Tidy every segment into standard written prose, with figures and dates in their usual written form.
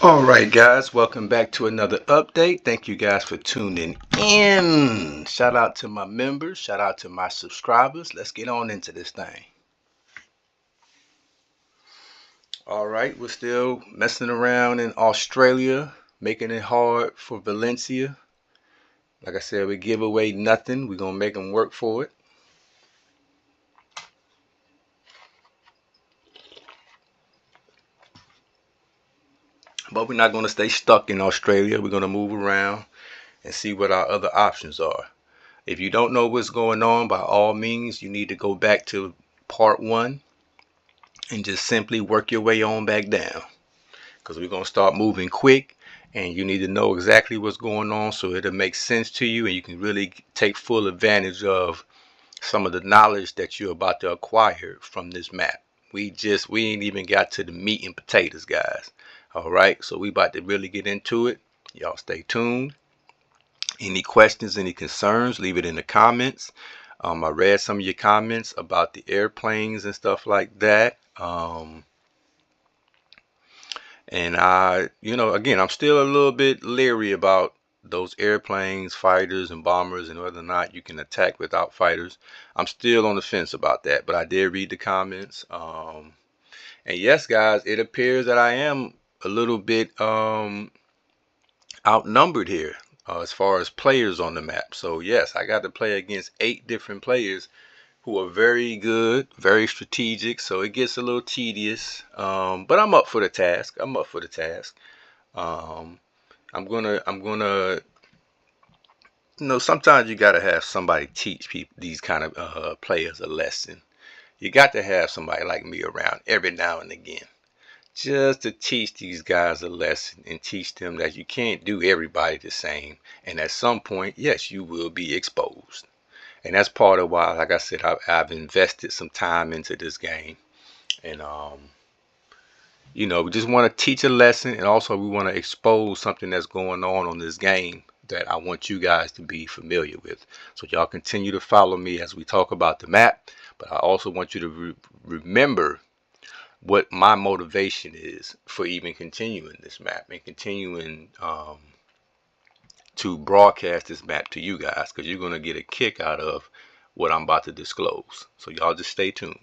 Alright guys, welcome back to another update. Thank you guys for tuning in. Shout out to my members, shout out to my subscribers. Let's get on into this thing. Alright, we're still messing around in Australia, making it hard for Valencia. Like I said, we give away nothing. We're going to make them work for it. But we're not going to stay stuck in Australia. We're going to move around and see what our other options are. If you don't know what's going on, by all means, you need to go back to part 1 and just simply work your way on back down, because we're going to start moving quick and you need to know exactly what's going on so it'll make sense to you and you can really take full advantage of some of the knowledge that you're about to acquire from this map. We ain't even got to the meat and potatoes, guys. All right, so we about to really get into it. Y'all stay tuned. Any questions, any concerns, leave it in the comments. I read some of your comments about the airplanes and stuff like that. And again, I'm still a little bit leery about those airplanes, fighters and bombers, and whether or not you can attack without fighters. I'm still on the fence about that, but I did read the comments. And yes, guys, it appears that I am a little bit outnumbered here as far as players on the map. So yes, I got to play against 8 different players who are very good, very strategic. So it gets a little tedious, but I'm up for the task. I'm gonna sometimes you gotta have somebody teach people, these kind of players, a lesson. You got to have somebody like me around every now and again, just to teach these guys a lesson and teach them that you can't do everybody the same, and at some point, yes, you will be exposed. And that's part of why, like I said, I've invested some time into this game. And we just want to teach a lesson, and also we want to expose something that's going on this game that I want you guys to be familiar with. So y'all continue to follow me as we talk about the map, but I also want you to remember what my motivation is for even continuing this map and continuing to broadcast this map to you guys, because you're going to get a kick out of what I'm about to disclose. So y'all just stay tuned.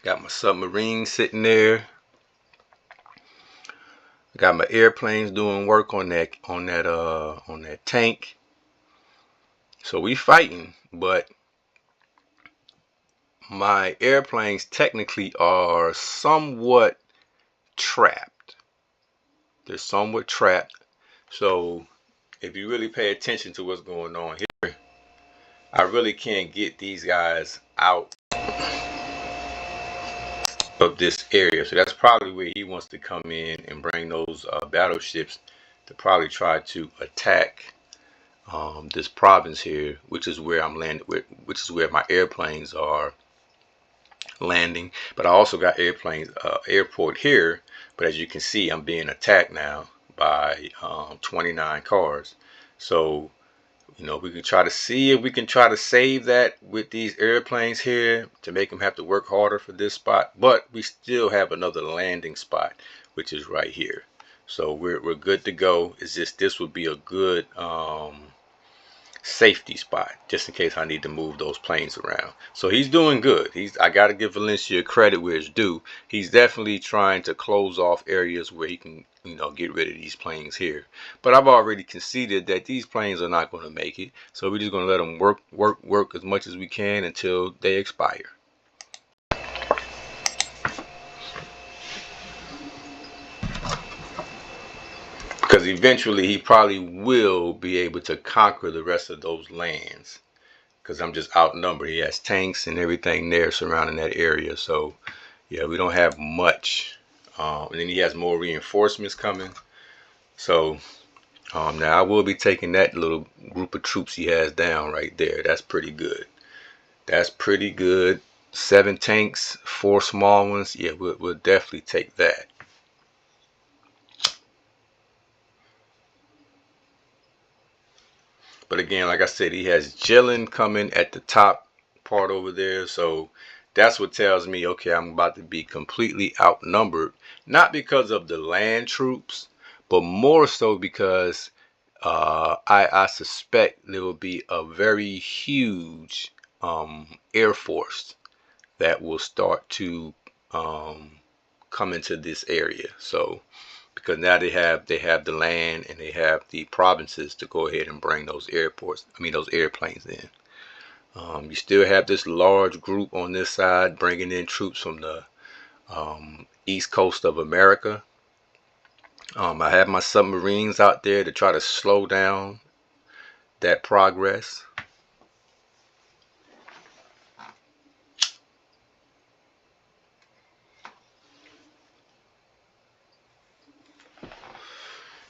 Got my submarine sitting there. Got my airplanes doing work on that tank. So we fighting, but my airplanes technically are somewhat trapped. They're somewhat trapped. So if you really pay attention to what's going on here, I really can't get these guys out of this area. So that's probably where he wants to come in and bring those battleships to probably try to attack this province here, which is where I'm landing, which is where my airplanes are landing. But I also got airport here. But as you can see, I'm being attacked now by 29 cars. So we can try to see if we can try to save that with these airplanes here to make them have to work harder for this spot. But we still have another landing spot, which is right here. So we're good to go. It's just this would be a good safety spot just in case I need to move those planes around. So he's doing good. I got to give Valencia credit where it's due. He's definitely trying to close off areas where he can get rid of these planes here. But I've already conceded that these planes are not going to make it, so we're just going to let them work as much as we can until they expire. Because eventually he probably will be able to conquer the rest of those lands, because I'm just outnumbered. He has tanks and everything there surrounding that area. So yeah, we don't have much. And then he has more reinforcements coming. So now I will be taking that little group of troops he has down right there. That's pretty good. That's pretty good. 7 tanks, 4 small ones. Yeah, we'll definitely take that. But again, like I said, he has Jillen coming at the top part over there. So that's what tells me, okay, I'm about to be completely outnumbered. Not because of the land troops, but more so because I suspect there will be a very huge Air Force that will start to come into this area. So because now they have the land and they have the provinces to go ahead and bring those those airplanes in. You still have this large group on this side bringing in troops from the east coast of America. I have my submarines out there to try to slow down that progress.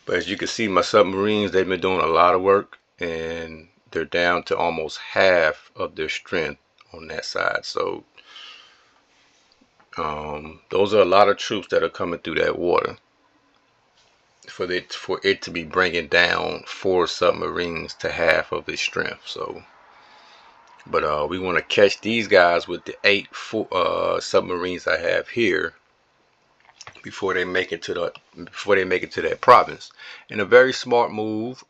But as you can see, my submarines, they've been doing a lot of work, and they're down to almost half of their strength on that side. So those are a lot of troops that are coming through that water for it to be bringing down 4 submarines to half of its strength. So, but we want to catch these guys with the 8 submarines I have here before they make it to that province. And a very smart move,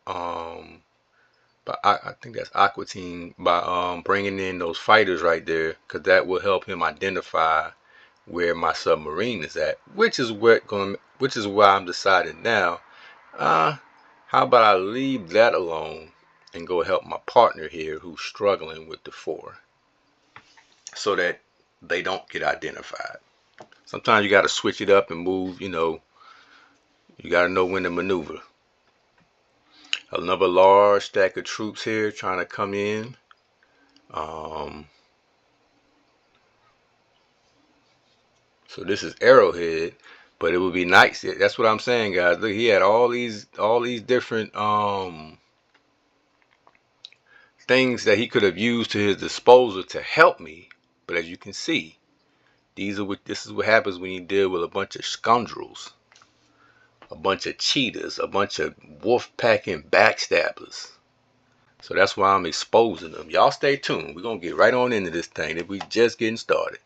but I think that's Aquatine, by bringing in those fighters right there, because that will help him identify where my submarine is at, which is why I'm deciding now. How about I leave that alone and go help my partner here who's struggling with the 4, so that they don't get identified. Sometimes you got to switch it up and move. You got to know when to maneuver. Another large stack of troops here trying to come in. So this is Arrowhead, but it would be nice. That's what I'm saying, guys. Look, he had all these different things that he could have used to his disposal to help me. But as you can see, this is what happens when you deal with a bunch of scoundrels, a bunch of cheaters, a bunch of wolf packing backstabbers. So that's why I'm exposing them. Y'all stay tuned. We're gonna get right on into this thing. If we just getting started.